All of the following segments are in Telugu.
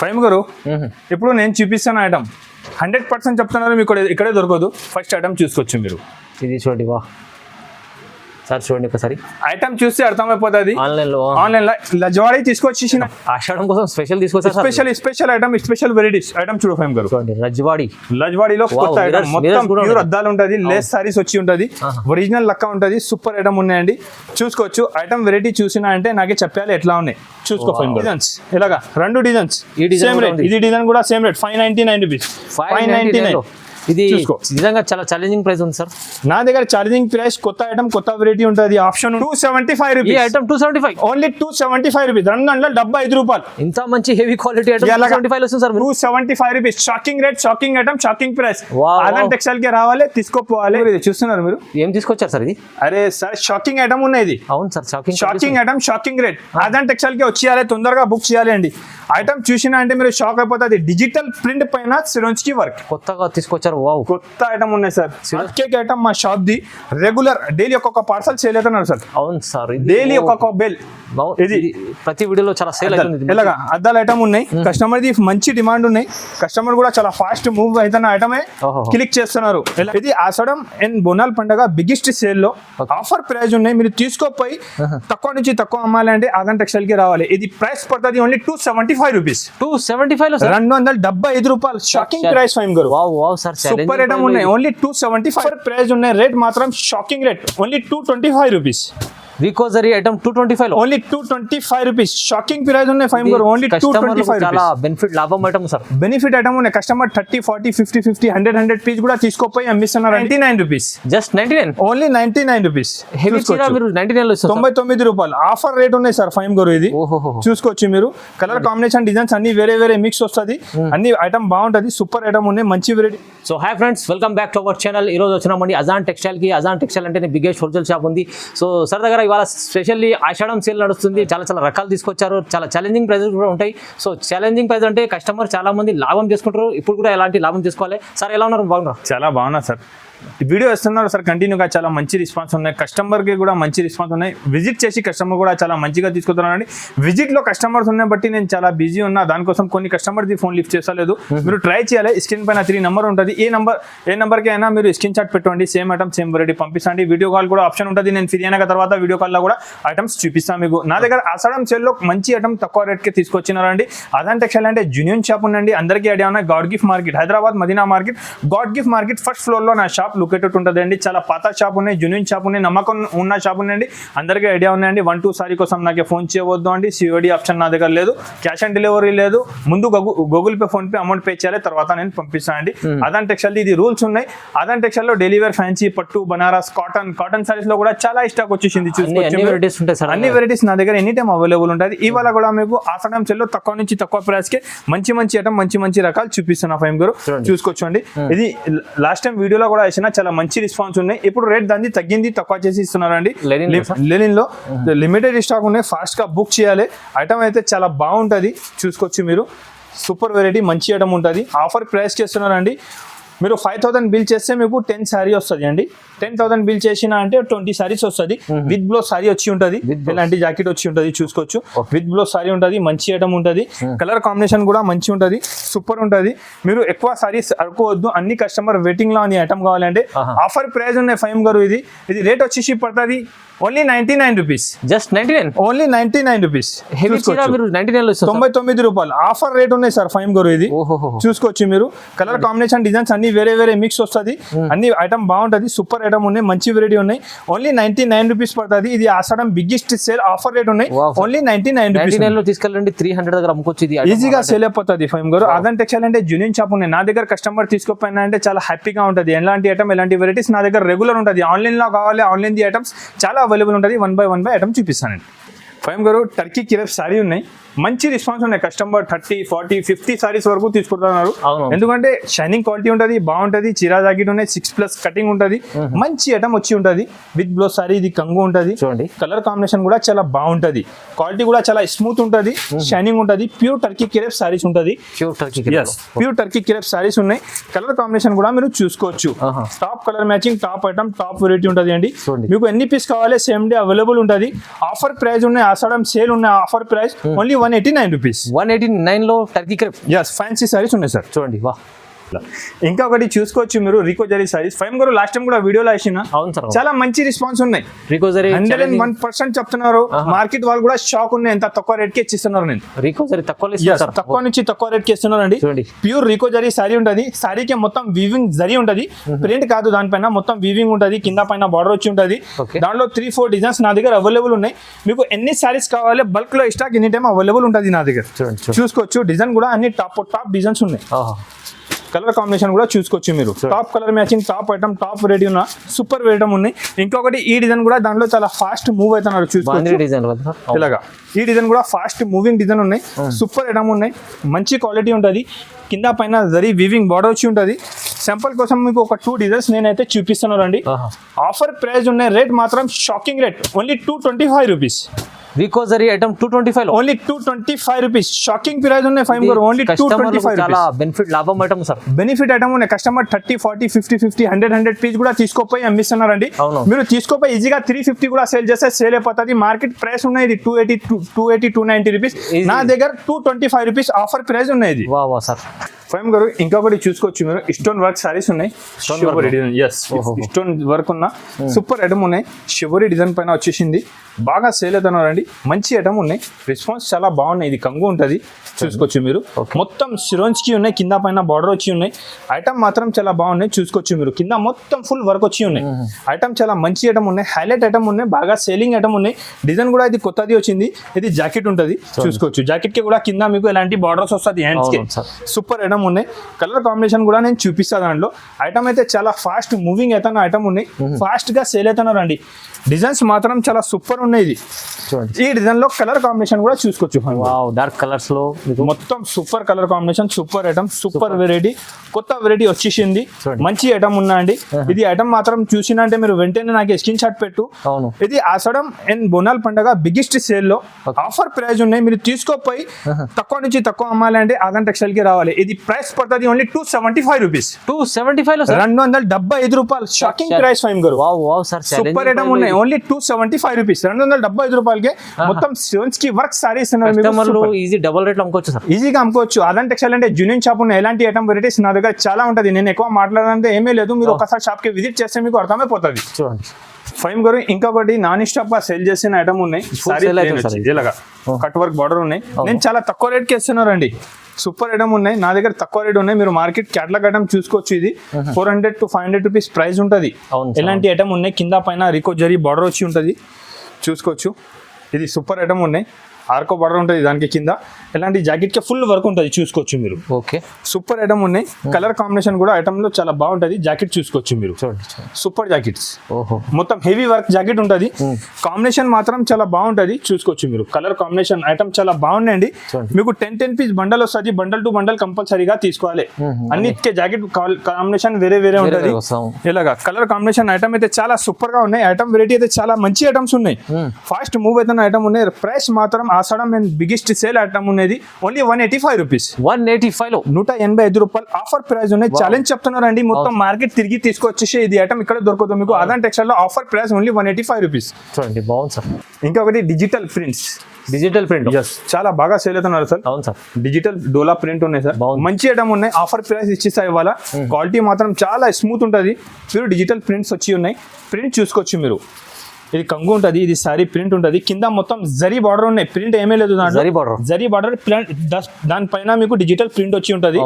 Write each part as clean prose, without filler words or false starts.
ఫైమ్ గారు ఇప్పుడు నేను చూపిస్తాను ఐటమ్ 100% చెప్తున్నారు మీకు ఇక్కడే దొరకదు. ఫస్ట్ ఐటమ్ చూసుకోవచ్చు మీరు. ఇది చూడండి వా సార్, చూడండి ఒకసారి ఐటమ్ చూస్తే అర్థమైపోతుంది. ఆన్లైన్ లో లజ్వాడి తీసుకొచ్చేసిన ఆషాఢం కోసం స్పెషల్ తీసుకొచ్చారు. Special item, special varieties item చూడు ఫైమ్ గారు. చూడండి రజ్వాడిలో కొత్త ఐటమ్, మొత్తం ప్యూర్ అద్దాలు ఉంటది, లేస్ సారీస్ వచ్చి ఉంటది, ఒరిజినల్ లక్క ఉంటది, సూపర్ ఐటమ్ ఉన్నాయండి. చూసుకోవచ్చు. ఐటమ్ వెరైటీ చూసినా అంటే నాకే చెప్పాలి ఎట్లా ఉన్నాయి. చూసుకో ఫైమ్ గారు. డిజైన్స్ ఇలాగా 2 డిజైన్స్ సేమ్ రేట్. ఇది డిజైన్ కూడా సేమ్ రేట్ 599 రూపీస్. 599. ఇది నిజంగా చాలా ఛాలెంజింగ్ ప్రైస్ ఉంది సార్. నా దగ్గర ఛాలెంజింగ్ ప్రైస్, కొత్త ఐటమ్, కొత్త వెరైటీ ఉంటుంది. Option 275 rupees. ఈ ఐటమ్ 275 ఓన్లీ 275 రూపీస్. 275 రూపాయలు. ఇంత మంచి హెవీ క్వాలిటీ ఐటమ్ 275 వస్తుంది sir. 275 rupees. Shocking rate, shocking item, shocking price. అదంతా టెక్స్టైల్ కి రావాలి, తీసుకోపోవాలి. ఇది చూస్తున్నారు మీరు. ఏం తీసుకొచ్చారు సార్ ఇది? అరే సార్, షాకింగ్ ఐటమ్ ఉన్నాయి ఇది. అవును sir, shocking item, shocking rate. అదంతా టెక్స్టైల్ కి వచ్చేయాలి, తొందరగా బుక్ చేయాలి అండి. ఐటమ్ చూసినా అంటే మీరు షాక్ అయిపోతుంది. డిజిటల్ ప్రింట్ పైన సిరోంజ్కి వర్క్ కొత్తగా తీసుకొచ్చారు. వావ్, కొత్త ఐటమ్ ఉన్నాయి సార్. కేక్ ఐటమ్ మా షాప్ ది రెగ్యులర్ డైలీ ఒక్కొక్క పార్సల్ సేల్ అవుతున్నారు సార్. అవును సార్, డైలీ ఒక్కొక్క బెల్. ఇది ప్రతి వీడియోలో చాలా సేల్ అవుతుంది. ఇలాగా అద్దాల ఐటమ్ ఉన్నాయి. కస్టమర్ ది మంచి డిమాండ్ ఉన్నాయి. కస్టమర్ కూడా చాలా ఫాస్ట్ మూవ్ అవుతున్న ఐటమే క్లిక్ చేస్తున్నారు. ఇది ఆషాఢం అండ్ బోనాల్ పండుగ బిగ్గెస్ట్ సేల్ లో ఆఫర్ ప్రైస్ ఉన్నాయి. మీరు తీసుకోపోయి తక్కువ నుంచి తక్కువ అమ్మాలి అంటే ఆగన్ టెక్స్టైల్ కి రావాలి. ఇది ప్రైస్ పడుతుంది ఓన్లీ 275 రూపీస్. 275 రూపాయలు. షాకింగ్ ప్రైస్ ఫైమ్ గారు. సూపర్ ఐటమ్ ఉన్నాయి. ఓన్లీ 275 ప్రైస్ ఉన్నాయి. రేట్ మాత్రం షాకింగ్ రేట్. Only 225 rupees. రికోజరీ item 225 only 225 rupees. Shocking price ఉన్నాయి ఫైమ్ గారు. ఓన్లీ 225. చాలా బెనిఫిట్, లాభం ఐటమ్ సార్. బెనిఫిట్ ఐటమ్ ఉన్నాయి. కస్టమర్ 30, 40, 50, 50, 100 పీస్ కూడా తీసుకోపోయి అమ్మిస్తున్నారు. 99 rupees. Just 99. Only 99 rupees. Heavy చీర మీరు 99 లో ఇస్తారు. 99 రూపాయలు ఆఫర్ రేట్ ఉన్నాయి సార్ ఫైమ్ గారు. ఇది చూసుకోవచ్చు మీరు. కలర్ కాంబినేషన్, డిజైన్స్ అన్ని వేరే వేరే మిక్స్ వస్తుంది. అన్ని ఐటమ్ బాగుంటది. సూపర్ ఐటమ్ ఉన్నాయి, మంచి variety. So hi friends, welcome back to our channel. ఈ రోజు వచ్చినామండి అజాన్ టెక్స్టైల్ కి. అజాన్ టెక్స్టైల్ అంటే బిగ్గెస్ట్ హోల్సేల్ షాప్ ఉంది. సో సార్ దగ్గర ఇవాళ స్పెషల్లీ ఆషాఢం సేల్ నడుస్తుంది. చాలా రకాలు తీసుకొచ్చారు. చాలా ఛాలెంజింగ్ ప్రైజెస్ కూడా ఉంటాయి. సో ఛాలెంజింగ్ ప్రైస్ అంటే కస్టమర్ చాలా మంది లాభం చేసుకుంటారు. ఇప్పుడు కూడా ఎలాంటి లాభం చేసుకోవాలి. సార్ ఎలా ఉన్నారు? బాగున్నారు? చాలా బాగున్నా సార్. వీడియో ఇస్తున్నారు సార్ కంటిన్యూగా. చాలా మంచి రెస్పాన్స్ ఉన్నాయి. కస్టమర్కి కూడా మంచి రెస్పాన్స్ ఉన్నాయి. విజిట్ చేసి కస్టమర్ కూడా చాలా మంచిగా తీసుకుంటున్నారండి. విజిట్లో కస్టమర్స్ ఉన్నాయి బట్టి నేను చాలా బిజీ ఉన్నా. దానికోసం కొన్ని కస్టమర్ది ఫోన్ లిఫ్ట్ చేస్తలేదు. మీరు ట్రై చేయాలి. స్క్రీన్ పైన 3 నెంబర్ ఉంటుంది. ఏ నెంబర్కి అయినా మీరు స్క్రీన్ షాట్ పెట్టుకోండి. సేమ్ ఐటమ్, సేమ్ వెరైటీ పంపిస్తాండి. వీడియో కాల్ కూడా ఆప్షన్ ఉంటుంది. నేను ఫ్రీ అయిన తర్వాత వీడియో కాల్లో కూడా ఐటమ్స్ చూపిస్తాను మీకు. నా దగ్గర ఆషాఢం సేల్లో మంచి ఐటమ్ తక్కువ రేట్కి తీసుకొచ్చినారండి. అజాన్ టెక్స్టైల్ అంటే జూనియర్ షాప్ ఉందండి. అందరికీ ఐడియా ఉన్నాయి. God gift market, Hyderabad Madina market. God gift market first ఫ్లోర్లో నా షాప్ లొకేటెడ్ ఉంటుందండి. చాలా పాత షాప్ ఉన్నాయి, జెన్యూన్ షాప్ ఉన్నాయి, నమ్మకం ఉన్న షాప్ ఉన్నాయండి. అందరికీ ఐడియా ఉన్నాయండి. 1-2 సారీ కోసం నాకు ఫోన్ చేయవద్దు అండి. సిఓడి ఆప్షన్ నా దగ్గర లేదు. క్యాష్ ఆన్ డెలివరీ లేదు. ముందు Google pay, phone pay amount pay చేయాలి, తర్వాత నేను పంపిస్తానండి. అదాన్ టెక్స్టైల్ ఇది రూల్స్ ఉన్నాయి. అదాన్ టెక్స్టైల్ లో డెలివరీ ఫ్యాన్సీ, పట్టు, బనారస్, కాటన్ సారీస్ లో కూడా చాలా స్టాక్ వచ్చేసింది. అన్ని వెరైటీస్ నా దగ్గర ఎనీ టైం అవైలబుల్ ఉంటుంది. ఇవాళ కూడా మీకు ఆషాఢం సేల్ లో తక్కువ నుంచి తక్కువ ప్రైస్ కి మంచి ఐటమ్, మంచి రకాలు చూపిస్తున్నా ఫైమ్ గారు. చూసుకోవచ్చండి. ఇది లాస్ట్ టైం వీడియోలో కూడా వేసిన చాలా మంచి రెస్పాన్స్ ఉన్నాయి. ఇప్పుడు రేట్ దాన్ని తగ్గింది, తక్కువ చేసి ఇస్తున్నారండి. లెనిన్ లో లిమిటెడ్ స్టాక్ ఉన్నాయి. ఫాస్ట్ గా బుక్ చేయాలి. ఐటమ్ అయితే చాలా బాగుంటది. చూసుకోవచ్చు మీరు. సూపర్ వెరైటీ, మంచి ఐటమ్ ఉంటుంది. ఆఫర్ ప్రైస్ కి ఇస్తున్నారండి. మీరు 5000 బిల్ చేస్తే మీకు 10 సారీ వస్తుంది అండి. 10,000 బిల్ చేసిన అంటే 20 సారీస్ వస్తుంది. విత్ బ్లౌజ్ సారీ వచ్చి ఉంటుంది. ఇలాంటి జాకెట్ వచ్చి ఉంటుంది. చూసుకోవచ్చు. విత్ బ్లౌజ్ సారీ ఉంటుంది. మంచి ఐటమ్ ఉంటుంది. కలర్ కాంబినేషన్ కూడా మంచి ఉంటుంది. సూపర్ ఉంటుంది. మీరు ఎక్కువ సారీస్ అడుకోవద్దు. అన్ని కస్టమర్ వెయిటింగ్ లో అని ఐటమ్ కావాలంటే ఆఫర్ ప్రైస్ ఉన్నాయి ఫైమ్ గారు. ఇది రేట్ వచ్చేసి పడుతుంది only 99 rupees. Just 99. Only 99 rupees. 99 రూపాయలు ఆఫర్ రేట్ ఉన్నాయి సార్ ఫైమ్ గారు. ఇది చూసుకోవచ్చు మీరు. కలర్ కాంబినేషన్, డిజైన్స్ అన్ని వేరే మిక్స్ వస్తుంది. అన్ని ఐటమ్ బాగుంటుంది. సూపర్ ఐటమ్ ఉన్నాయి. మంచి వెరైటీ ఉన్నాయి. ఓన్లీ 99 రూపీస్ పడుతుంది. ఇది ఆషాఢం బిగ్గెస్ట్ సేల్ ఆఫర్ రేట్ ఉన్నాయి. Only 99 rupees. తీసుకెళ్ళండి 300 దగ్గర అమ్ముకోవచ్చు. ఈజీగా సేల్ అయిపోతుంది ఫైమ్ గారు. అజాన్ టెక్స్టైల్ అంటే జూనియర్ షాప్ ఉన్నాయి. నా దగ్గర కస్టమర్ తీసుకోపోయినా అంటే చాలా హ్యాపీగా ఉంటుంది. ఎలాంటి ఐటమ్, ఎలాంటి వెరైటీస్ నా దగ్గర రెగ్యులర్ ఉంటుంది. ఆన్లైన్ లో కావాలి, ఆన్లైన్ ది ఐటమ్స్ చాలా అవైలబుల్ ఉంటుంది. 1 by 1 ఐటమ్ చూపిస్తానండి. ఫైమ్ గారు టర్కీ కిరఫ్ సారీ ఉన్నాయి. మంచి రెస్పాన్స్ ఉన్నాయి. కస్టమర్ 30, 40, 50 సారీస్ వరకు తీసుకుంటున్నారు. ఎందుకంటే షైనింగ్ క్వాలిటీ ఉంటుంది, బాగుంటుంది. చిరా జాకెట్ ఉన్నాయి. 6+ కటింగ్ ఉంటుంది. మంచి ఐటమ్ వచ్చి ఉంటుంది. With blouse sorry. ఇది కంగు ఉంటుంది. చూడండి. కలర్ కాంబినేషన్ కూడా చాలా బాగుంటుంది. క్వాలిటీ కూడా చాలా స్మూత్ ఉంటుంది. షైనింగ్ ఉంటుంది. ప్యూర్ టర్కీ కిరఫ్ సారీస్ ఉంటుంది. ప్యూర్ టర్కీ కిరఫ్ సారీస్ ఉన్నాయి. కలర్ కాంబినేషన్ కూడా మీరు చూసుకోవచ్చు. Top colour matching, top item, top variety ఉంటుంది అండి. మీకు ఎన్ని పీస్ కావాలి సేమ్ డే అవైలబుల్ ఉంటుంది. ఆఫర్ ప్రైస్ ఉన్నాయి. ఆషాఢం సేల్ ఉన్నాయి. Offer price only 189 rupees. 189 లో turkey crepe. Yes, fancy saris ఉన్నాయి సార్. చూడండి వా. ఇంకా ఒకటి చూసుకోవచ్చు మీరు, రికో జరీ సారీస్. ఫైమ్ గారు లాస్ట్ టైం కూడా వీడియోలో వేసిన అవును సార్, చాలా మంచి రెస్పాన్స్ ఉన్నాయి. రికో జరీ 101% చెప్తున్నారు. మార్కెట్ వాళ్ళు కూడా షాక్ ఉన్నాయి, ఎంత తక్కువ రేట్ కి ఇచ్చిస్తున్నారు. నేను రికో జరీ తక్కువ తక్కువ నుంచి తక్కువ రేట్ కి ఇస్తున్నారు అండి. చూడండి ప్యూర్ రికో జరీ సారీ ఉంటది. సారీకి మొత్తం వీవింగ్ జరీ ఉంటది, ప్రింట్ కాదు. దానిపైన మొత్తం వీవింగ్ ఉంటది, కింద పైన బార్డర్ వచ్చి ఉంటది. దాంట్లో 3-4 డిజైన్స్ నా దగ్గర అవైలబుల్ ఉన్నాయి. మీకు ఎన్ని సారీస్ కావాలి బల్క్ లో స్టాక్ ఎనీ టైం అవైలబుల్ ఉంటది నా దగ్గర. చూసుకోవచ్చు, డిజైన్ కూడా అన్ని టాప్ డిజైన్స్ ఉన్నాయి. కలర్ కాంబినేషన్ కూడా చూసుకోవచ్చు మీరు. Top colour matching, top item, top variety ఉన్న సూపర్ ఐటమ్ ఉన్నాయి. ఇంకొకటి ఈ డిజైన్ కూడా దాంట్లో చాలా ఫాస్ట్ మూవ్ అవుతున్నారు. చూసుకోవచ్చు ఇలాగా ఈ డిజైన్ కూడా ఫాస్ట్ మూవింగ్ డిజైన్ ఉన్నాయి. సూపర్ ఐటమ్ ఉన్నాయి, మంచి క్వాలిటీ ఉంటుంది. కింద పైన జరీ వీవింగ్ బార్డర్ వచ్చి ఉంటుంది. సింపుల్ కోసం మీకు ఒక 2 డిజైన్స్ నేనైతే చూపిస్తున్నాను అండి. ఆఫర్ ప్రైస్ ఉన్నాయి. రేట్ మాత్రం shocking rate, only 225 rupees. Rico zari item 225 only 225 rupees. Shocking price ఉన్నాయి ఫైమ్ గారు, ఓన్లీ 225 చాలా బెనిఫిట్ లాభం ఐటమ్ సార్. బెనిఫిట్ ఐటమ్ ఉన్నాయి. కస్టమర్ 30, 40, 50, 100 పీస్ కూడా తీసుకోపోయి అమ్మిస్తున్నారండి. మీరు తీసుకోపోయి ఈజీగా 350 కూడా సేల్ చేస్తే సేల్ అయిపోతుంది. మార్కెట్ ప్రైస్ ఉన్నాయి ఇది 280, 290 రూపీస్. నా దగ్గర 225 రూపీస్ ఆఫర్ ప్రైస్ ఉన్నాయి ఇది. వా సార్. ఫైమ్ గారు ఇంకొకటి చూసుకోవచ్చు మీరు, స్టోన్ వర్క్ సారీస్ ఉన్నాయి. స్టోన్ వర్క్ ఉన్న సూపర్ ఐటమ్ ఉన్నాయి. షివరీ డిజైన్ పైన వచ్చేసింది, బాగా సేల్ అవుతున్నారండి. మంచి ఐటమ్ ఉన్నాయి, రెస్పాన్స్ చాలా బాగున్నాయి. ఇది కంగు ఉంటుంది, చూసుకోవచ్చు మీరు. మొత్తం సిరోన్స్ కి ఉన్నాయి, కింద పైన బార్డర్ వచ్చి ఉన్నాయి. ఐటమ్ మాత్రం చాలా బాగున్నాయి. చూసుకోవచ్చు మీరు, కింద మొత్తం ఫుల్ వర్క్ వచ్చి ఉన్నాయి. ఐటమ్ చాలా మంచి ఐటమ్ ఉన్నాయి, హైలైట్ ఐటమ్ ఉన్నాయి, బాగా సేలింగ్ ఐటమ్ ఉన్నాయి. డిజైన్ కూడా ఇది కొత్తది వచ్చింది. ఇది జాకెట్ ఉంటుంది, చూసుకోవచ్చు. జాకెట్ కి కూడా కింద మీకు ఎలాంటి బార్డర్స్ వస్తుంది హ్యాండ్స్ కి. సూపర్ ఐటమ్ ఉన్నాయి. కలర్ కాంబినేషన్ కూడా నేను చూపిస్తాను దాంట్లో. ఐటమ్ అయితే చాలా ఫాస్ట్ మూవింగ్ అవుతున్న ఐటమ్ ఉన్నాయి, ఫాస్ట్ గా సేల్ అవుతున్నారు అండి. డిజైన్స్ మాత్రం చాలా సూపర్ ఉన్నాయి. ఇది ఈ డిజైన్ లో కలర్ కాంబినేషన్ కూడా చూసుకోవచ్చు. డార్క్ కలర్స్ లో మొత్తం super colour combination, super item, super variety, కొత్త వెరైటీ వచ్చేసింది. మంచి ఐటమ్ ఉన్నా అండి. ఇది ఐటమ్ మాత్రం చూసినా అంటే మీరు వెంటనే నాకు స్క్రీన్ షాట్ పెట్టు. ఇది ఆషాఢం అండ్ బోనాల్ పండుగ బిగ్గెస్ట్ సేల్ లో ఆఫర్ ప్రైస్ ఉన్నాయి. మీరు తీసుకోపోయి తక్కువ నుంచి తక్కువ అమ్మాలి అంటే ఆగన్ టెక్స్టైల్ కి రావాలి. ఇది ప్రైస్ పడుతుంది ఓన్లీ 275 రూపీస్. 275 రూపాయలు. షాకింగ్ ప్రైస్ ఫైమ్ గారు. సూపర్ ఐటమ్ ఉన్నాయి, ఓన్లీ 275 రూపీస్. 275 రూపాయలకి మొత్తం స్టోన్స్ కి work saris easy double rate అమ్ముకోవచ్చు సార్. ఈజీగా అమ్ముకోవచ్చు. ఆదాన్ టెక్స్టైల్ అంటే జూనియర్ షాప్ ఉన్న ఎలాంటి ఐటమ్ వెరైటీస్ నా దగ్గర చాలా ఉంటుంది. నేను ఎక్కువ మాట్లాడాలంటే ఏమీ లేదు, మీరు ఒకసారి షాప్ కి విజిట్ చేస్తే మీకు అర్థమైపోతుంది. చూడండి ఫైమ్ గారు ఇంకొకటి నాన్ స్టాప్ గా సేల్ చేసిన ఐటమ్ ఉన్నాయి. ఇలాగా కట్ వర్క్ బార్డర్ ఉన్నాయి. నేను చాలా తక్కువ రేట్ కి ఇస్తున్నారండి. సూపర్ ఐటమ్ ఉన్నాయి నా దగ్గర, తక్కువ రేట్ ఉన్నాయి. మీరు మార్కెట్ క్యాటలాగ్ ఐటమ్ చూసుకోవచ్చు. ఇది 400 to 500 రూపీస్ ప్రైస్ ఉంటుంది. ఎలాంటి ఐటమ్ ఉన్నాయి, కింద పైన రికో జరీ బార్డర్ వచ్చి ఉంటుంది, చూసుకోవచ్చు. ఇది సూపర్ ఐటమ్ ఉన్నాయి. ఆర్కో బార్డర్ ఉంటుంది దానికి కింద. ఇలాంటి జాకెట్ కి ఫుల్ వర్క్ ఉంటుంది, చూసుకోవచ్చు మీరు. ఓకే, సూపర్ ఐటమ్ ఉన్నాయి. కలర్ కాంబినేషన్ కూడా ఐటమ్ లో చాలా బాగుంటది. జాకెట్ చూసుకోవచ్చు మీరు, సూపర్ జాకెట్స్. మొత్తం హెవీ వర్క్ జాకెట్ ఉంటుంది. కాంబినేషన్ మాత్రం చాలా బాగుంటది, చూసుకోవచ్చు మీరు. కలర్ కాంబినేషన్ ఐటమ్ చాలా బాగున్నాయండి. మీకు 10 పీస్ బండల్ వస్తుంది. బండల్ టు బండల్ కంపల్సరీగా తీసుకోవాలి. అన్నిటికే జాకెట్ కాంబినేషన్ వేరే వేరే ఉంటుంది. ఇలాగా కలర్ కాంబినేషన్ ఐటమ్ అయితే చాలా సూపర్ గా ఉన్నాయి. ఐటమ్ వెరైటీ అయితే చాలా మంచి ఐటమ్స్ ఉన్నాయి. ఫాస్ట్ మూవ్ అవుతున్న ఐటమ్ ఉన్నాయి. ప్రైస్ మాత్రం ఆషాఢం అండ్ బిగ్గెస్ట్ సేల్ ఐటమ్ ఉన్నది ఓన్లీ 185 రూపీస్. 185 లో 185 రూపాయలు ఆఫర్ ప్రైస్ ఉన్నాయి. ఛాలెంజ్ చెప్తున్నారండి. మొత్తం మార్కెట్ తిరిగి తీసుకొచ్చేసి ఇది ఐటమ్ ఇక్కడ దొరకదు మీకు. ఆదాన్ టెక్స్టైల్ లో ఆఫర్ ప్రైస్ ఓన్లీ 185 రూపీస్. చూడండి బాగుంది సార్. ఇంకొకటి డిజిటల్ ప్రింట్స్. డిజిటల్ ప్రింట్ చాలా బాగా సేల్ అవుతున్నారు సార్. అవును సార్. డిజిటల్ డోలా ప్రింట్ ఉన్నాయి సార్. మంచి ఐటమ్ ఉన్నాయి. ఆఫర్ ప్రైస్ ఇచ్చేస్తా ఇవాళ. క్వాలిటీ మాత్రం చాలా స్మూత్ ఉంటుంది. మీరు డిజిటల్ ప్రింట్స్ వచ్చి ఉన్నాయి. ప్రింట్ చూసుకోవచ్చు మీరు. ఇది కంగు ఉంటుంది. ఇది సారీ ప్రింట్ ఉంటుంది. కింద మొత్తం జరీ బార్డర్ ఉన్నాయి. ప్రింట్ ఏమీ లేదు దాంట్లో. జరీ బార్డర్ దానిపైన మీకు డిజిటల్ ప్రింట్ వచ్చి ఉంటుంది.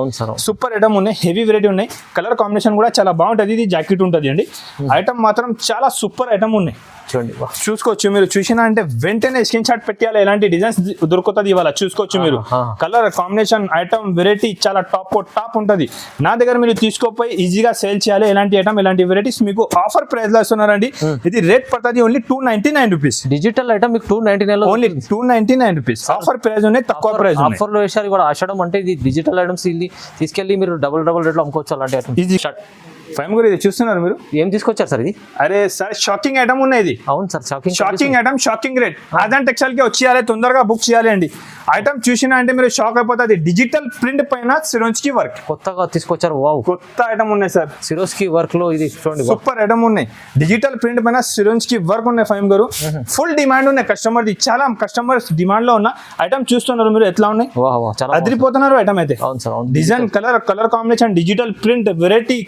సూపర్ ఐటమ్ ఉన్నాయి. హెవీ వెరైటీ ఉన్నాయి. కలర్ కాంబినేషన్ కూడా చాలా బాగుంటుంది. ఇది జాకెట్ ఉంటుంది అండి. ఐటమ్ మాత్రం చాలా సూపర్ ఐటమ్ ఉన్నాయి. చూడండి చూసుకోవచ్చు మీరు. చూసినా అంటే వెంటనే స్క్రీన్ షాట్ పెట్టాలి. ఎలాంటి డిజైన్స్ దొరుకుతుంది ఇవాళ, చూసుకోవచ్చు మీరు. కలర్ కాంబినేషన్ ఐటమ్ వెరైటీ చాలా టాప్ ఉంటుంది. నా దగ్గర మీరు తీసుకోపోయి ఈజీగా సేల్ చేయాలి. ఎలాంటి ఐటమ్ ఎలాంటి వెరైటీస్ మీకు ఆఫర్ ప్రైస్ లో ఇస్తున్నారండి. ఇది రేట్ పడుతుంది ఓన్లీ 299 రూపీస్. డిజిటల్ ఐటమ్ మీకు 299 ఓన్లీ 299 రూపీస్. ఆఫర్ ప్రైస్ ఉన్నాయి, తక్కువ ప్రైస్. ఆఫర్ లో వేసారు కూడా ఆషాఢం అంటే ఇది డిజిటల్ ఐటమ్స్ ఇది తీసుకెళ్లి మీరు డబుల్ రేట్ లో అమ్ముకోవచ్చు. అలాంటి ఐటమ్ ఈజీ ఫైమ్ గురు ఇది చూస్తున్నారు మీరు? ఏం తీసుకొచ్చారు సార్ ఇది? అరే సార్ షాకింగ్ ఐటమ్ ఉన్నాయి ఇది. అవును sir, shocking item, shocking rate. Adaan textile కి వచ్చేయాలి, తొందరగా బుక్ చేయాలి అండి. ఐటమ్ చూసినా అంటే మీరు షాక్ అయిపోతుంది. డిజిటల్ ప్రింట్ పైన సిరోన్స్కి వర్క్ కొత్తగా తీసుకొచ్చారు. వావ్, కొత్త ఐటమ్ ఉన్నాయి సార్. సిరోస్కి వర్క్ లో ఇది చూడండి, సూపర్ ఐటమ్ ఉన్నాయి. డిజిటల్ ప్రింట్ పైన సిరోన్స్కి వర్క్ ఉన్నాయి ఫైమ్ గారు. ఫుల్ డిమాండ్ ఉన్నాయి కస్టమర్, చాలా కస్టమర్స్ డిమాండ్ లో ఉన్న ఐటమ్ చూస్తున్నారు మీరు ఎట్లా ఉన్నాయి. చాలా అదిరిపోతున్నారు ఐటమ్ అయితే. అవును sir, design, colour combination, digital print, variety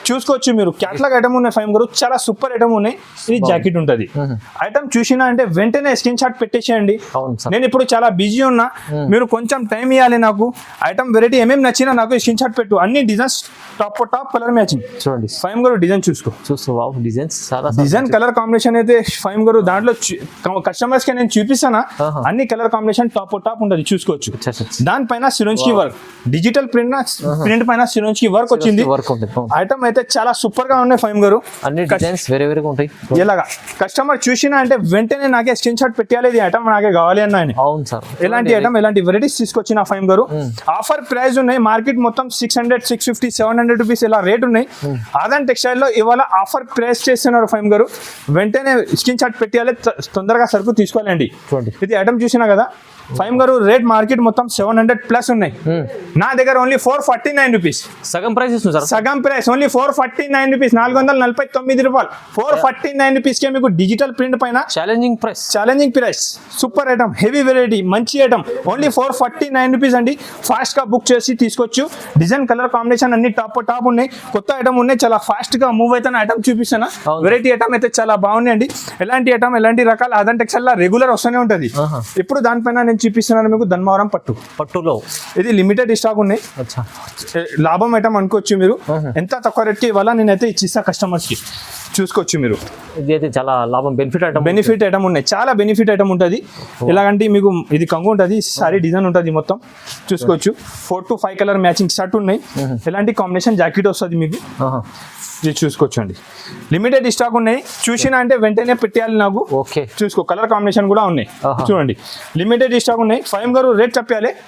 చూసుకోవచ్చు మీరు. క్యాటలాగ్ ఐటమ్ ఉన్నాయి ఫైమ్ గారు, చాలా సూపర్ ఐటమ్ ఉన్నాయి. ఇది జాకెట్ ఉంటుంది. ఐటమ్ చూసినా అంటే వెంటనే స్క్రీన్ షాట్ పెట్టేసేయండి. నేను ఇప్పుడు చాలా బిజీ ఉన్నా, మీరు కొంచెం టైం ఇవ్వాలి నాకు. ఐటమ్ వెరైటీ ఏమేమి నచ్చినా నాకు స్క్రీన్ షాట్ పెట్టు. అన్ని డిజైన్స్ టాప్ కలర్ మ్యాచింగ్ చూడండి ఫైమ్ గారు. డిజైన్ డిజైన్ కలర్ కాంబినేషన్ అయితే ఫైమ్ గారు దాంట్లో కస్టమర్స్ కి నేను చూపిస్తానా, అన్ని కలర్ కాంబినేషన్ టాప్ ఉంటుంది చూసుకోవచ్చు. దానిపైన సిరోన్స్కి వర్క్, డిజిటల్ ప్రింట్ పైన సిరోన్స్కి వర్క్ వచ్చింది. ఐటమ్ అయితే చాలా సూపర్ గా ఉన్నాయి ఫైమ్ గారు. అన్ని డిజైన్స్ వేరే వేరేగా ఉంటాయి. ఇలాగా కస్టమర్ చూసినా అంటే వెంటనే నాకే స్క్రీన్ షాట్ పెట్టాలి, ఇది ఐటమ్ నాకే కావాలి అన్న. అవును సార్, ఎలాంటి ఐటమ్, ఎలాంటి వెరైటీస్ తీసుకొచ్చిన ఫైమ్ గారు. ఆఫర్ ప్రైస్ ఉన్నాయి. మార్కెట్ మొత్తం 600, 650, 700 రూపీస్ ఇలా రేట్ ఉన్నాయి. ఆదాన్ టెక్స్టైల్ లో ఇవాళ ఆఫర్ ప్రైస్ చేస్తున్నారు ఫైమ్ గారు. వెంటనే స్క్రీన్ షాట్ పెట్టాలి, తొందరగా సరుకు తీసుకోవాలండి. ఇది ఐటమ్ చూసినా కదా ఫైమ్ గారు, రేట్ మార్కెట్ మొత్తం 700 ప్లస్ ఉన్నాయి. నా దగ్గర ఓన్లీ 449 రూపీస్. సగం ప్రైస్ ఇస్తుంది సార్. సగం ప్రైస్ ఓన్లీ 449 రూపీస్, 449 రూపాయలు. 449 రూపీస్ కే మీకు డిజిటల్ ప్రింట్ పైన challenging price. Super item, heavy variety, మంచి ఐటమ్. ఓన్లీ 449 రూపీస్ అండి. ఫాస్ట్ గా బుక్ చేసి తీసుకోవచ్చు. డిజైన్, కలర్ కాంబినేషన్ అన్ని టాప్ ఉన్నాయి. కొత్త ఐటమ్ ఉన్నాయి, చాలా ఫాస్ట్ గా మూవ్ అవుతున్న ఐటమ్ చూపిస్తాను. వెరైటీ ఐటమ్ అయితే చాలా బాగున్నాయి అండి. ఎలాంటి ఐటమ్, ఎలాంటి రకాల ఆదాన్ టెక్స్టైల్ లా రెగ్యులర్ వస్తూనే ఉంటుంది. ఇప్పుడు దానిపైన నేను చూపిస్తున్నాను మీకు ధర్మవరం పట్టులో. ఇది లిమిటెడ్ స్టాక్ ఉన్నాయి. లాభం ఐటమ్ అనుకోవచ్చు మీరు. ఎంత తక్కువ రేట్ కి ఇవాళ నేనైతే ఇచ్చిస్తా కస్టమర్స్ కి, చూసుకోవచ్చు మీరు. ఇది అయితే చాలా లాభం, బెనిఫిట్ ఐటమ్ ఉన్నాయి. చాలా బెనిఫిట్ ఐటమ్ ఉంటుంది. ఎలాగంటే మీకు ఇది కంగు ఉంటుంది, సారీ డిజైన్ ఉంటుంది మొత్తం చూసుకోవచ్చు. 4 to 5 కలర్ మ్యాచింగ్ షర్ట్ ఉన్నాయి. ఎలాంటి కాంబినేషన్ జాకెట్ వస్తుంది మీకు, ఇది చూసుకోవచ్చు అండి. లిమిటెడ్ స్టాక్ ఉన్నాయి. చూసినా అంటే వెంటనే పెట్టేయాలి నాకు. చూసుకో, కలర్ కాంబినేషన్ కూడా ఉన్నాయి చూడండి. లిమిటెడ్ స్టాక్ ఉన్నాయి. ఫైమ్ గారు రేట్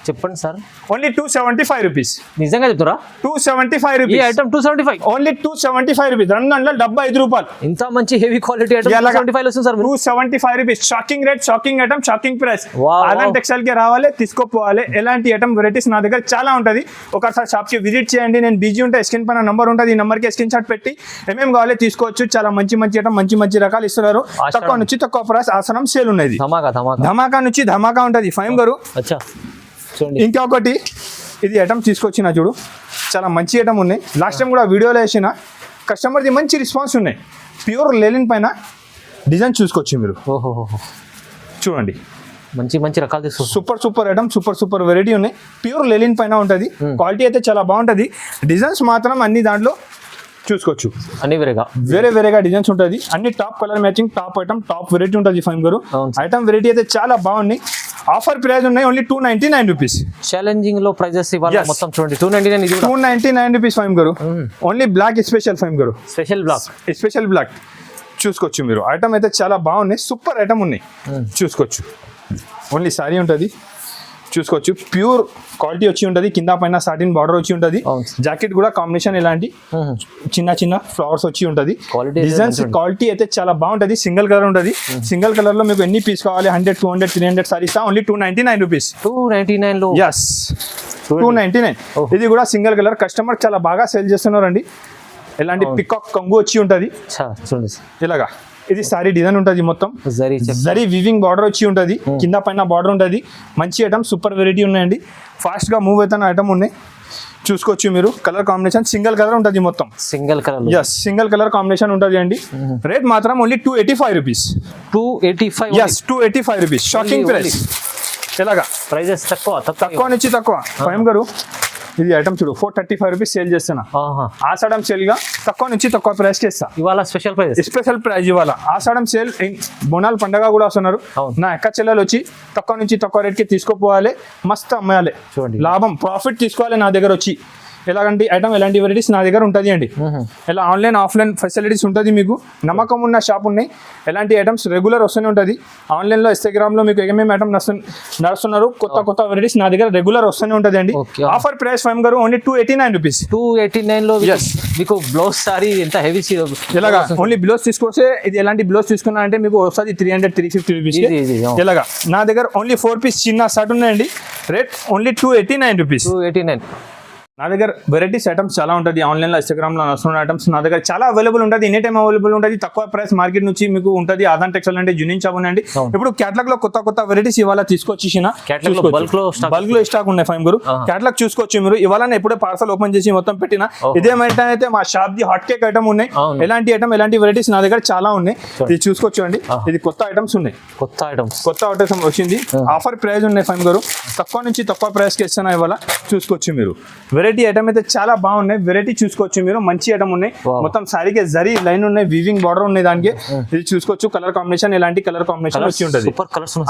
చెప్పండి సార్. Only 275 rupees. నిజంగా చెప్తారా? 275 రూపీస్. Item 275, only 275 rupees. 275 రూపాయలు. ఇంత మంచి హెవీ క్వాలిటీ ఐటమ్ 275 వస్తుంది sir. 275 rupees. Shocking rate, shocking item, shocking price. Adaan textile కి రావాలి, తీసుకోపోవాలి. ఎలాంటి ఐటమ్ వెరైటీస్ నా దగ్గర చాలా ఉంటుంది. ఒకసారి షాప్ కి విజిట్ చేయండి. నేను బిజీ ఉంటే స్క్రీన్ పైన నంబర్ ఉంటుంది, ఈ నంబర్ కి స్క్రీన్ షాట్ పెట్టి ఏమేమి కావాలి తీసుకోవచ్చు. చాలా మంచి ఐటమ్, మంచి రకాలు ఇస్తున్నారు. తక్కువ నుంచి తక్కువ ప్రైస్. ఆసనం సేల్ ఉన్నది. ధమాకా నుంచి ధమాకా ఉంటుంది ఫైమ్ గారు. ఇంకొకటి ఇది ఐటమ్ తీసుకొచ్చిన చూడు, చాలా మంచి ఐటమ్ ఉన్నాయి. లాస్ట్ టైం కూడా వీడియోలో వేసిన కస్టమర్ది మంచి రెస్పాన్స్ ఉన్నాయి. ప్యూర్ లెలిన్ పైన డిజైన్ చూసుకోవచ్చు మీరు. చూడండి, మంచి రకాలు తీసుకోవచ్చు. సూపర్ ఐటమ్, సూపర్ వెరైటీ ఉన్నాయి. ప్యూర్ లెలిన్ పైన ఉంటుంది. క్వాలిటీ అయితే చాలా బాగుంటుంది. డిజైన్స్ మాత్రం అన్ని దాంట్లో చూసుకోవచ్చు. అన్ని వేరేగా డిజైన్స్ ఉంటుంది. అన్ని top colour matching, top item, top variety ఉంటుంది ఫైమ్ గారు. ఐటమ్ వెరైటీ అయితే చాలా బాగున్నాయి. ఆఫర్ ప్రైస్ ఉన్నాయి ఓన్లీ 299 రూపీస్. ఛాలెంజింగ్ లో ప్రైజెస్ ఇవాళ మొత్తం చూడండి 299 రూపీస్ ఫైమ్ గారు. ఓన్లీ బ్లాక్ స్పెషల్ ఫైమ్ గారు, స్పెషల్ బ్లాక్ చూసుకోవచ్చు మీరు. ఐటమ్ అయితే చాలా బాగున్నాయి. సూపర్ ఐటమ్ ఉన్నాయి చూసుకోవచ్చు. ఓన్లీ సారీ ఉంటుంది చూసుకోవచ్చు. ప్యూర్ క్వాలిటీ వచ్చి ఉంటుంది. కింద పైన సాటిన్ బార్డర్ వచ్చి ఉంటుంది. జాకెట్ కూడా కాంబినేషన్ ఇలాంటి చిన్న ఫ్లవర్స్ వచ్చి ఉంటుంది. డిజైన్స్ క్వాలిటీ అయితే చాలా బాగుంటుంది. సింగిల్ కలర్ ఉంటుంది. సింగిల్ కలర్ లో మీకు ఎన్ని పీస్ కావాలి, 100, 200, 300 సారీస్ ఓన్లీ 299 రూపీస్. 299. ఇది కూడా సింగిల్ కలర్. కస్టమర్ చాలా బాగా సేల్ చేస్తున్నారండి. ఎలాంటి పికాక్ కంగు వచ్చి ఉంటుంది ఇలాగా. ఇది సారీ డిజైన్ ఉంటుంది మొత్తం. జరీ వివింగ్ బార్డర్ వచ్చి ఉంటుంది. కింద పైన బార్డర్ ఉంటుంది. మంచి ఐటమ్, సూపర్ వెరైటీ ఉన్నాయండి. ఫాస్ట్ గా మూవ్ అవుతున్న ఐటమ్ ఉన్నాయి చూసుకోవచ్చు మీరు. కలర్ కాంబినేషన్ సింగిల్ కలర్ ఉంటుంది మొత్తం. సింగిల్ కలర్ కాంబినేషన్ ఉంటుంది అండి. రేట్ మాత్రం only 285 rupees. 285 rupees. Shocking price. ఎలాగా ప్రైజెస్ తక్కువ నుంచి తక్కువ ఫైమ్ గారు. ఇది ఐటమ్ చూడు 435 రూపీస్ సేల్ చేస్తున్నా. ఆషాఢం సేల్ గా తక్కువ నుంచి తక్కువ ప్రైస్ కి ఇస్తా. ఇవాళ స్పెషల్ ప్రైస్ ఇవాళ ఆషాఢం సేల్. బోనాల్ పండగ కూడా వస్తున్నారు. నా ఎక్క చెల్లెలు వచ్చి తక్కువ నుంచి తక్కువ రేట్ కి తీసుకోపోవాలి. మస్తు అమ్మాయాలి. లాభం, ప్రాఫిట్ తీసుకోవాలి నా దగ్గర వచ్చి. ఎలాంటి ఐటమ్ ఎలాంటి వెరైటీస్ నా దగ్గర ఉంటుంది అండి. ఇలా ఆన్లైన్ ఆఫ్లైన్ ఫెసిలిటీస్ ఉంటుంది. మీకు నమ్మకం ఉన్న షాప్ ఉన్నాయి. ఎలాంటి ఐటమ్స్ రెగ్యులర్ వస్తూనే ఉంటుంది. ఆన్లైన్లో ఇన్స్టాగ్రామ్లో మీకు ఏమేమి ఐటమ్ నడుస్తున్నారు కొత్త వెరైటీస్ నా దగ్గర రెగ్యులర్ వస్తూనే ఉంటుంది అండి. ఆఫర్ ప్రైస్ ఫైమ్ గారు ఓన్లీ 289 రూపీస్. 289 లో మీకు బ్లౌజ్ సారీ ఎంత హెవీ ఇలాగా ఓన్లీ బ్లౌజ్ తీసుకొస్తే ఇది ఎలాంటి బ్లౌజ్ తీసుకున్నా అంటే మీకు వస్తుంది 300-350 రూపీస్. ఇలాగా నా దగ్గర ఓన్లీ 4 పీస్ చిన్న షర్ట్ ఉన్నాయండి. Rate only 289 rupees. 289. నా దగ్గర వెరైటీస్ ఐటమ్స్ చాలా ఉంటుంది. ఆన్లైన్లో ఇన్స్టాగ్రామ్లో వస్తున్న ఐటమ్స్ నా దగ్గర చాలా అవైలబుల్ ఉంటుంది. ఎనీ టైం అవైలబుల్ ఉంటుంది. తక్కువ ప్రైస్ మార్కెట్ నుంచి మీకు ఉంటుంది. ఆదాన్ టెక్స్టైల్ అంటే జూనియర్ షాప్ ఉన్నాయండి. ఇప్పుడు క్యాటలాగ్ లో కొత్త వెరైటీస్ ఇవాళ తీసుకొచ్చేసిన బల్క్ లో స్టాక్ ఉన్నాయి ఫైమ్ గురు. క్యాటలాగ్ చూసుకోవచ్చు మీరు. ఇవాళ ఎప్పుడే పార్సల్ ఓపెన్ చేసి మొత్తం పెట్టిన. ఇదేమైతే అయితే మా shop the hot cake item ఉన్నాయి. ఎలాంటి వెరైటీస్ నా దగ్గర చాలా ఉన్నాయి. ఇది చూసుకోవచ్చు అండి. ఇది కొత్త ఐటమ్స్ ఉన్నాయి. కొత్త ఐటమ్స్ వచ్చింది. ఆఫర్ ప్రైస్ ఉన్నాయి ఫైమ్ గారు. తక్కువ నుంచి తక్కువ ప్రైస్ కి ఇస్తున్నా ఇవాళ. చూసుకోవచ్చు మీరు. వెరైటీ ఐటమ్ అయితే చాలా బాగున్నాయి. వెరైటీ చూసుకోవచ్చు మీరు. మంచి ఐటమ్ ఉన్నాయి. మొత్తం సారీకి జరీ లైన్ ఉన్నాయి. వీవింగ్ బార్డర్ ఉన్నాయి దానికి. ఇది చూసుకోవచ్చు. కలర్ కాంబినేషన్ ఎలాంటి కలర్ కాంబినేషన్ వచ్చి ఉంటుంది.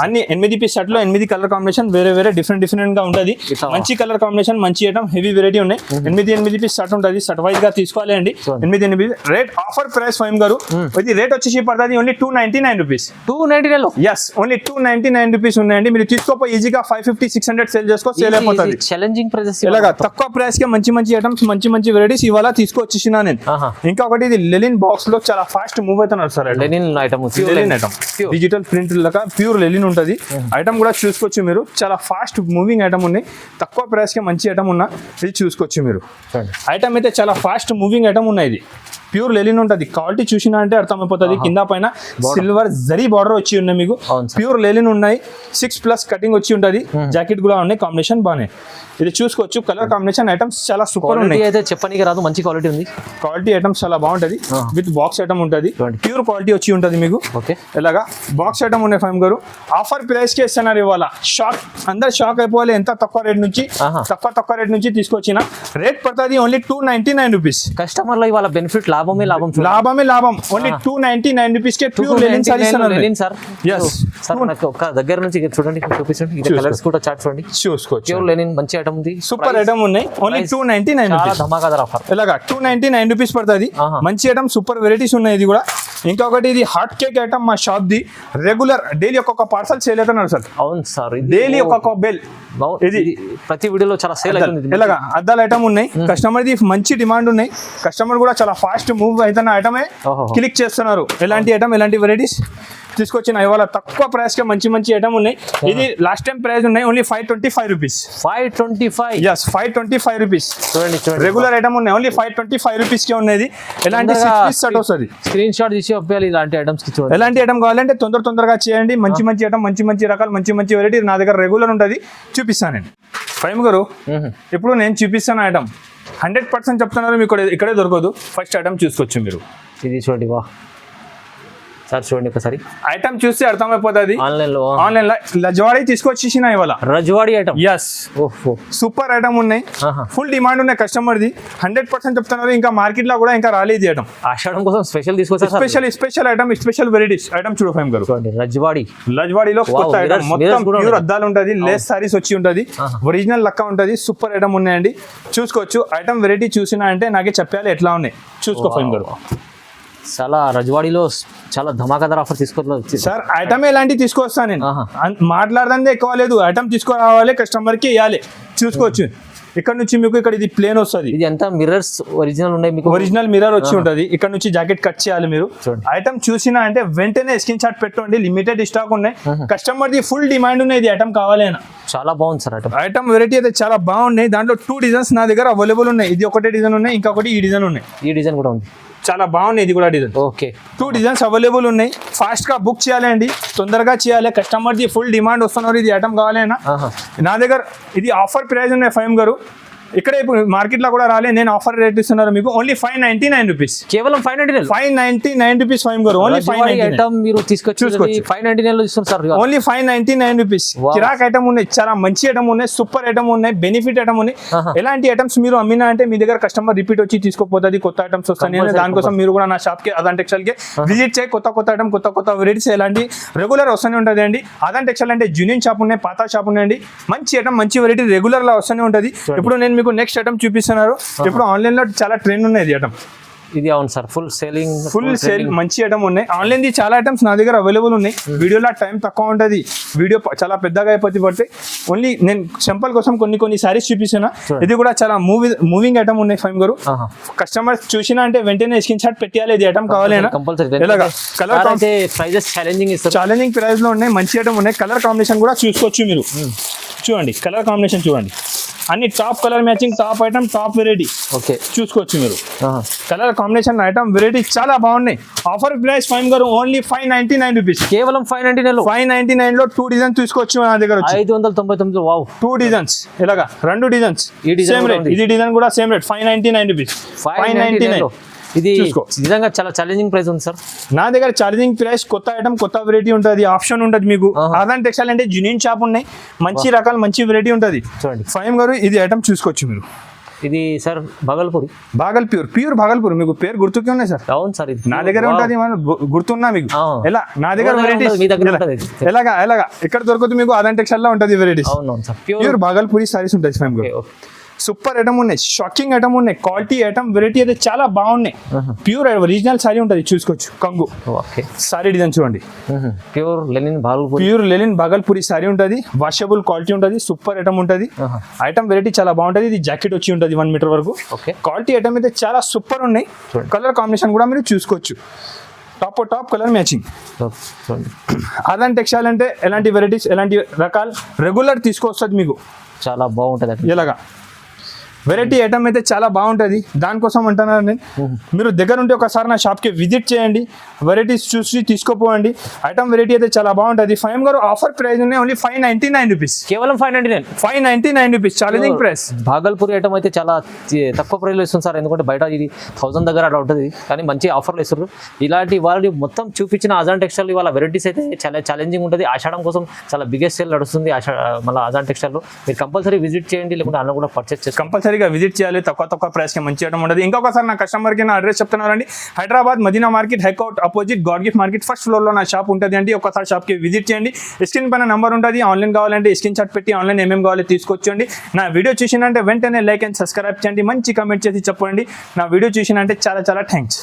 అన్ని 8 పీస్ షర్ట్ లో 8 కలర్ కాంబినేషన్ వేరే డిఫరెంట్ గా ఉంటుంది. మంచి కలర్ కాంబినేషన్ మంచి ఐటమ్ హెవీ వెరైటీ ఉన్నాయి. 8 పీస్ షర్ట్ ఉంటుంది. షర్ట్ వైజ్ గా తీసుకోవాలి అండి. 8 రేట్ ఆఫర్ ప్రైస్ ఫైమ్ గారు. ఇది రేట్ వచ్చేసి పడుతుంది ఓన్లీ 299 రూపీస్. 299 లో ఎస్ ఓన్లీ 299 రూపీస్ ఉన్నాయండి. మీరు తీసుకోపోయి ఈజీగా 550-600 సేల్ చేసుకో. సేల్ అయిపోతుంది. ఛాలెంజింగ్ ప్రైసెస్ ఇలాగా తక్కువ ప్రైస్ కి మంచి ఐటమ్స్ మంచి వెరైటీస్ ఇవాళ తీసుకొచ్చేసిన నేను. ఇంకొకటి ఇది లెలిన్ బాక్స్ లో చాలా ఫాస్ట్ మూవ్ అవుతున్నారు సార్. లెలిన్ ఐటమ్ డిజిటల్ ప్రింట్ లాగా ప్యూర్ లెలిన్ ఉంటుంది. ఐటమ్ కూడా చూసుకోవచ్చు మీరు. చాలా ఫాస్ట్ మూవింగ్ ఐటమ్ ఉన్నాయి. తక్కువ ప్రైస్ కి మంచి ఐటమ్ ఉన్నా ఇది చూసుకోవచ్చు మీరు. ఐటమ్ అయితే చాలా ఫాస్ట్ మూవింగ్ ఐటమ్ ఉన్నాయి. ఇది ప్యూర్ లెలిన్ ఉంటుంది. క్వాలిటీ చూసినా అంటే అర్థమైపోతుంది. కింద పైన సిల్వర్ జరీ బార్డర్ వచ్చి ఉన్నాయి. మీకు ప్యూర్ లెలిన్ ఉన్నాయి. 6+ కటింగ్ వచ్చి ఉంటుంది. జాకెట్ కూడా ఉన్నాయి. కాంబినేషన్ బాగున్నాయి. ఇది చూసుకోవచ్చు. కలర్ కాంబినేషన్ ఐటమ్స్ చాలా సూపర్ ఉన్నాయి. అయితే చెప్పడానికి రాదు. మంచి క్వాలిటీ ఉంది. క్వాలిటీ ఐటమ్స్ చాలా బాగుంటది. విత్ బాక్స్ ఐటమ్ ఉంటుంది. ప్యూర్ క్వాలిటీ వచ్చి ఉంటుంది మీకు. ఇలాగా బాక్స్ ఐటమ్ ఉన్నాయి ఫైమ్ గారు. ఆఫర్ ప్రైస్ కి ఇస్తున్నారు ఇవాళ. షాక్ అందరు షాక్ అయిపోవాలి. ఎంత తక్కువ రేట్ నుంచి తీసుకొచ్చిన. రేట్ పడుతుంది ఓన్లీ 299 రూపీస్. కస్టమర్ లో ఇవాళ బెనిఫిట్ లాభమే లాభం. ఓన్లీ 299 రూపీస్ కే pure linen sarees sir. Sir నాకు ఒక దగ్గర నుంచి చూడండి, చూపించండి. కలర్స్ కూడా చార్ట్ చూడండి. చూసుకోవచ్చు. ప్యూర్ లెనిన్ మంచి ఐటమ్ ఉంది. సూపర్ ఐటమ్ ఉన్నాయి. Only 299 rupees. ధమాకాదార్ ఆఫర్. ఇలాగా 299 రూపీస్ పడుతుంది. మంచి ఐటమ్ సూపర్ వెరైటీస్ ఉన్నాయి. ఇది కూడా ఇంకొకటి ఇది హాట్ కేక్ ఐటమ్ మా షాప్ ది. రెగ్యులర్ డైలీ ఒక్కొక్క పార్సల్ సేల్ అవుతున్నారు సార్. అవును సార్. డైలీ ఒక్కొక్క బెల్. ఇది ప్రతి వీడియోలో చాలా సేల్ అవుతుంది. ఇలాగా అద్దాల ఐటమ్ ఉన్నాయి. కస్టమర్ ది మంచి డిమాండ్ ఉన్నాయి. కస్టమర్ కూడా చాలా ఫాస్ట్ మూవ్ అవుతున్న ఐటమే క్లిక్ చేస్తున్నారు. ఎలాంటి ఐటమ్ ఎలాంటి వెరైటీస్ తీసుకొచ్చిన ఇవాళ తక్కువ ప్రైస్ కి మంచి ఐటమ్ ఉన్నాయి. ఇది లాస్ట్ టైం ప్రైస్ ఉన్నాయి ఓన్లీ 525 రూపీస్. 525. yes 525 rupees. చూడండి రెగ్యులర్ ఐటమ్ ఉన్నాయి. ఓన్లీ 525 రూపీస్ కే ఉన్నది. ఎలాంటి 6 పీస్ సెట్ వస్తుంది. స్క్రీన్ షాట్ తీసి పంపాలి. ఇలాంటి ఐటమ్స్ కి చూడండి. ఎలాంటి ఐటమ్ కావాలంటే తొందరగా చేయండి. మంచి ఐటమ్ మంచి రకాలు మంచి వెరైటీ నా దగ్గర రెగ్యులర్ ఉంటుంది. చూపిస్తానండి ఫైమ్ గారు. ఇప్పుడు నేను చూపిస్తాను ఐటమ్ 100% చెప్తున్నారు. మీకు ఇక్కడే దొరకదు. ఫస్ట్ ఐటమ్ చూసుకోవచ్చు మీరు. ఇది చూడండి. వా సార్ చూడండి ఒకసారి. ఐటమ్ చూస్తే అర్థమైపోతుంది. ఆన్లైన్ లో రజవాడి తీసుకొచ్చేసిన ఇవాళ. Rajwadi item. Yes super item ఉన్నాయి. ఫుల్ డిమాండ్ ఉన్నాయి కస్టమర్ ది. 100% చెప్తున్నారు. ఇంకా మార్కెట్ లో కూడా ఇంకా రాలేదు ఐటమ్. ఆషాఢం కోసం స్పెషల్ తీసుకొచ్చారు. Special item special varieties item చూడు ఫైమ్ గారు. రజవాడిలో కొత్త ఐటమ్ మొత్తం ప్యూర్ అద్దాలు ఉంటుంది. లేస్ సారీస్ వచ్చి ఉంటుంది. ఒరిజినల్ లక్క ఉంటుంది. సూపర్ ఐటమ్ ఉన్నాయండి. చూసుకోవచ్చు. ఐటమ్ వెరైటీ చూసినా అంటే నాకే చెప్పాలి ఎట్లా ఉన్నాయి. చూసుకో ఫైమ్ గారు. చాలా రజవాడిలో చాలా ధమాకాదార్ ఆఫర్ తీసుకోవచ్చు సార్. ఐటమ్ ఎలాంటివి తీసుకొస్తాను నేను. మాట్లాడదాన్ని ఎక్కువ లేదు. ఐటమ్ తీసుకురావాలి, కస్టమర్ కి ఇవ్వాలి. చూసుకోవచ్చు. ఇక్కడ నుంచి మీకు ఇక్కడ ఇది ప్లేన్ వస్తుంది. ఇది ఎంత మిర్రర్స్ ఒరిజినల్ ఉన్నాయి. మీకు ఒరిజినల్ మిర్రర్ వచ్చి ఉంటుంది. ఇక్కడ నుంచి జాకెట్ కట్ చేయాలి మీరు. ఐటమ్ చూసినా అంటే వెంటనే స్క్రీన్ షాట్ పెట్టుకోండి. లిమిటెడ్ స్టాక్ ఉన్నాయి. కస్టమర్ ది ఫుల్ డిమాండ్ ఉన్నాయి. ఇది ఐటమ్ కావాలైనా చాలా బాగుంది సార్. ఐటమ్ వెరైటీ అయితే చాలా బాగున్నాయి. దాంట్లో 2 డిజైన్స్ నా దగ్గర అవైలబుల్ ఉన్నాయి. ఇది ఒకటే డిజైన్ ఉన్నాయి. ఇంకొకటి ఈ డిజైన్ ఉన్నాయి. ఈ డిజైన్ కూడా ఉంది. చాలా బాగున్నాయి. ఇది కూడా డిజైన్. ఓకే 2 డిజైన్స్ అవైలబుల్ ఉన్నాయి. ఫాస్ట్ గా బుక్ చేయాలి అండి. తొందరగా చేయాలి. కస్టమర్ ది ఫుల్ డిమాండ్ వస్తున్నారు. ఇది ఐటమ్ కావాలైనా నా దగ్గర. ఇది ఆఫర్ ప్రైస్ ఉన్నాయి ఫైమ్ గారు. ఇక్కడే ఇప్పుడు మార్కెట్ లో కూడా రాలే. నేను ఆఫర్ రేట్ ఇస్తున్నారు మీకు ఓన్లీ 599 రూపీస్. కేవలం 599 రూపీస్ ఫైమ్ గారు. ఓన్లీ 599 మీరు తీసుకొచ్చి 599 లో ఇస్తున్నారు సార్. Only 599 rupees. కిరాక్ ఐటమ్ ఉన్నాయి. చాలా మంచి ఐటమ్ ఉన్నాయి. సూపర్ ఐటమ్ ఉన్నాయి. బెనిఫిట్ ఐటమ్ ఉన్నాయి. ఎలాంటి ఐటమ్స్ మీరు అమ్మినా అంటే మీ దగ్గర కస్టమర్ రిపీట్ వచ్చి తీసుకోపోతుంది. కొత్త ఐటమ్స్ వస్తాయి. దానికోసం మీరు కూడా నా షాప్ కి అదాన్ టెక్స్టైల్ కి విజిట్ చేయి. కొత్త ఐటమ్ కొత్త వెరైటీస్ ఎలాంటి రెగ్యులర్ వస్తూనే ఉంటుంది అండి. అదాన్ టెక్స్టైల్ అంటే జూనియర్ షాప్ ఉన్నాయి. పాత షాప్ ఉన్నాయండి. మంచి ఐటమ్ మంచి వెరైటీ రెగ్యులర్ లా వస్తూనే ఉంటుంది. ఇప్పుడు నేను మీకు నెక్స్ట్ ఐటమ్ చూపిస్తున్నారు. ఇప్పుడు ఆన్లైన్ లో చాలా ట్రెండ్ ఉన్నాయి ఐటమ్. ఇది అవును సార్, ఫుల్ సేల్ మంచి ఐటమ్ ఉన్నాయి. ఆన్లైన్ ది చాలా ఐటమ్స్ నా దగ్గర అవైలబుల్ ఉన్నాయి. వీడియోలో టైం తక్కువ ఉంటుంది, వీడియో చాలా పెద్దగా అయిపోతే ఓన్లీ నేను సింపుల్ కోసం కొన్ని సారీస్ చూపిస్తున్నా. ఇది కూడా చాలా మూవింగ్ ఐటమ్ ఉన్నాయి ఫైమ్ గారు. కస్టమర్స్ చూసినా అంటే వెంటనే స్క్రీన్ షాట్ పెట్టాలి, ఇది ఐటమ్ కావాలేనా. ఛాలెంజింగ్ ప్రైస్ లో ఉన్నాయి, మంచి ఐటమ్ ఉన్నాయి. కలర్ కాంబినేషన్ కూడా చూసుకోవచ్చు మీరు. చూడండి కలర్ కాంబినేషన్ చూడండి, అన్ని top colour matching, top item, top variety. Okay, చూసుకోవచ్చు మీరు. కలర్ కాంబినేషన్ ఐటమ్ వెరైటీ చాలా బాగున్నాయి. ఆఫర్ ప్రైస్ ఫైమ్ గారు ఓన్లీ 599 రూపీస్. కేవలం 599 లో 2 డిజైన్స్ తీసుకోవచ్చు నా దగ్గర. 599. వావ్, 2 డిజైన్స్ ఇలాగా 2 డిజైన్స్ సేమ్ రేట్. ఇది డిజైన్ కూడా సేమ్ రేట్ 599 రూపీస్. 599. ఇది నిజంగా చాలా ఛాలెంజింగ్ ప్రైస్ ఉంది సార్ నా దగ్గర. ఛాలెంజింగ్ ప్రైస్, కొత్త ఐటమ్, కొత్త వెరైటీ ఉంటుంది, ఆప్షన్ ఉంటుంది మీకు. ఆదాన్ టెక్స్టైల్ అంటే జెన్యూన్ షాప్ ఉన్నాయి, మంచి రకాలు, మంచి వెరైటీ ఉంటుంది. చూడండి ఫైమ్ గారు ఇది ఐటమ్ చూసుకోవచ్చు మీరు. ఇది సార్ భాగల్పూర్ భాగల్పూర్ మీకు పేరు గుర్తుకే ఉన్నాయి సార్. అవును సార్, ఇది నా దగ్గర ఉంటుంది, గుర్తున్నా మీకు. ఎలా నా దగ్గర వెరైటీస్ ఎలాగా ఎక్కడ దొరకదు మీకు, ఆదాన్ టెక్స్టైల్ లో ఉంటుంది వెరైటీస్. ప్యూర్ భాగల్పూరి సారీస్ ఉంటుంది ఫైమ్ గారు. సూపర్ ఐటమ్ ఉన్నాయి, షాకింగ్ ఐటమ్ ఉన్నాయి, క్వాలిటీ ఐటమ్, వెరైటీ అయితే చాలా బాగున్నాయి. ప్యూర్ ఒరిజినల్ సారీ ఉంటుంది, చూసుకోవచ్చు. కంగు సారీ డిజైన్ చూడండి, ప్యూర్ లెనిన్ భాగల్పూరి సారీ ఉంటుంది. వాషబుల్ క్వాలిటీ ఉంటుంది, సూపర్ ఐటమ్ ఉంటుంది. ఐటమ్ వెరైటీ చాలా బాగుంటుంది. ఇది జాకెట్ వచ్చి ఉంటుంది 1 మీటర్ వరకు. క్వాలిటీ ఐటమ్ అయితే చాలా సూపర్ ఉన్నాయి. కలర్ కాంబినేషన్ కూడా మీరు చూసుకోవచ్చు. Top colour matching. Adaan textile అంటే ఎలాంటి వెరైటీస్, ఎలాంటి రకాలు రెగ్యులర్ తీసుకొస్తుంది మీకు. చాలా బాగుంటుంది ఇలాగా వెరైటీ ఐటమ్ అయితే చాలా బాగుంటుంది. దానికోసం అంటున్నాను నేను, మీరు దగ్గర ఉంటే ఒకసారి నా షాప్కి విజిట్ చేయండి, వెరైటీస్ చూసి తీసుకోపోండి. ఐటమ్ వెరైటీ అయితే చాలా బాగుంటుంది. ఫైమ్ గారు ఆఫర్ ప్రైస్ ఉన్నాయి ఓన్లీ 599 రూపీస్. కేవలం 599 rupees challenging price. Bhagalpur item అయితే చాలా తక్కువ ప్రైస్లో ఇస్తుంది సార్, ఎందుకంటే బయట ఇది 1000 దగ్గర అలా ఉంటుంది, కానీ మంచి ఆఫర్లు ఇస్తారు. ఇలాంటి వాళ్ళు మొత్తం చూపించిన అజాన్ టెక్స్టైల్ వాళ్ళ వెరైటీస్ అయితే చాలా ఛాలెంజింగ్ ఉంటుంది. ఆషాఢం కోసం చాలా బిగ్గెస్ట్ సేల్ నడుస్తుంది మళ్ళీ అజాన్ టెక్స్టైల్లో. మీరు కంపల్సరీ విజిట్ చేయండి, లేకుంటే అన్న కూడా పర్చేస్ చేసి కంపల్సరీ విజిట్ చేయాలి. తక్కువ ప్రైస్ కి మంచి ఐటమ్ ఉంటుంది. ఇంకొకసారి నా కస్టమర్ కి నా అడ్రస్ చెప్తున్నారండి. Hyderabad Madina market, high court opposite, God gift market, first floor లో నా షాప్ ఉంటుంది అండి. ఒకసారి షాప్ కి విజిట్ చేయండి. స్క్రీన్ పైన నంబర్ ఉంటుంది. ఆన్లైన్ కావాలంటే స్క్రీన్ షాట్ పెట్టి ఆన్లైన్ ఏమేమి కావాలో తీసుకొచ్చండి. నా వీడియో చూసినంటే వెంటనే లైక్ అండ్ సబ్స్క్రైబ్ చేయండి, మంచి కమెంట్ చేసి చెప్పండి. నా వీడియో చూసినంటే చాలా థ్యాంక్స్.